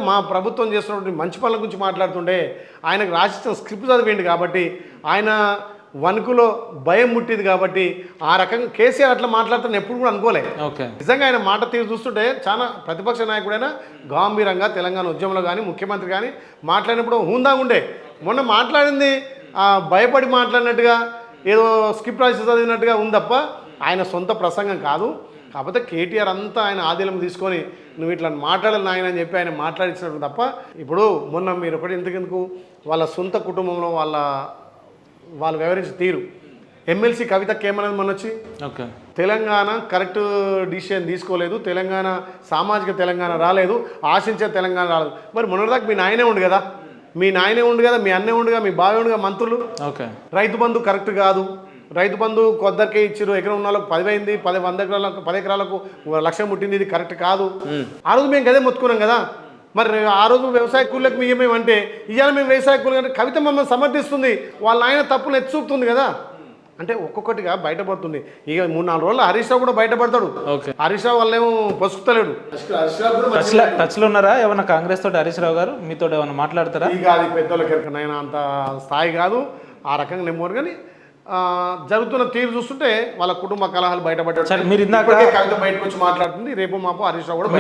మా ప్రభుత్వం చేస్తున్నటువంటి మంచి పనుల గురించి మాట్లాడుతుంటే ఆయనకు రాసిచ్చిన స్క్రిప్ట్ చదివిండు కాబట్టి ఆయన వణుకులో భయం ముట్టింది కాబట్టి ఆ రకంగా కేసీఆర్ అట్లా మాట్లాడుతాను ఎప్పుడు కూడా అనుకోలే. ఓకే, నిజంగా ఆయన మాట తీరు చూస్తుంటే చాలా ప్రతిపక్ష నాయకుడైనా గాంభీరంగా తెలంగాణ ఉద్యమంలో కానీ ముఖ్యమంత్రి కానీ మాట్లాడినప్పుడు హుందాగా ఉండే. మొన్న మాట్లాడింది భయపడి మాట్లాడినట్టుగా ఏదో స్క్రిప్ట్ రాసి చదివినట్టుగా ఉంది తప్ప ఆయన సొంత ప్రసంగం కాదు. కాకపోతే కేటీఆర్ అంతా ఆయన ఆధీనం తీసుకొని నువ్వు ఇట్లా మాట్లాడాలి నాయన అని చెప్పి ఆయన మాట్లాడించినట్టు తప్ప ఇప్పుడు మొన్న మీరు ఒకటి ఎందుకెందుకు వాళ్ళ సొంత కుటుంబంలో వాళ్ళు వ్యవహరించిన తీరు ఎమ్మెల్సీ కవితకి ఏమన్నది మొన్న వచ్చి ఓకే, తెలంగాణ కరెక్ట్ డిసిషన్ తీసుకోలేదు, తెలంగాణ సామాజిక తెలంగాణ రాలేదు, ఆశించే తెలంగాణ రాలేదు. మరి మొన్నటిదాకా మీ నాయనే ఉండు కదా, మీ అన్నే ఉండుగా, మీ బావి ఉండుగా మంత్రులు. ఓకే, రైతు బంధు కరెక్ట్ కాదు, రైతు బంధు కొద్దరికే ఇచ్చారు, ఎకరం ఉన్న వాళ్ళకు 10 అయింది, 10 ఎకరాలకు 1,00,000 ముట్టింది, ఇది కరెక్ట్ కాదు. ఆ రోజు మేము గదే మొత్తుకున్నాం కదా. మరి ఆ రోజు వ్యవసాయ కూలీలకు మేమేమంటే ఇవాళ మేము వ్యవసాయ కూలీలు అంటే కవిత మమ్మల్ని సమర్థిస్తుంది, వాళ్ళ ఆయన తప్పులు ఎత్తి చూపుతుంది కదా. అంటే ఒక్కొక్కటిగా బయటపడుతుంది. ఇక 3-4 రోజులు హరీష్ రావు కూడా బయటపడతాడు. హరీష్ రావు వాళ్ళేమో పసుకుతలేడు. టచ్లో ఉన్నారా ఏమన్నా కాంగ్రెస్ తోటి హరీష్ రావు గారు మీతో ఏమన్నా మాట్లాడతారా? ఇక అది పెద్దోళ్ళకి ఎరకనైనా అంత స్థాయి కాదు, ఆ రకంగా నెమ్మరు. కానీ జరుగుతున్న తీరు చూస్తుంటే వాళ్ళ కుటుంబ కలహాలు బయటపడ్డాడు. మీరు ఇందాక కవిత బయటకు వచ్చి మాట్లాడుతుంది, రేపు మాపు హరీష్ రావు కూడా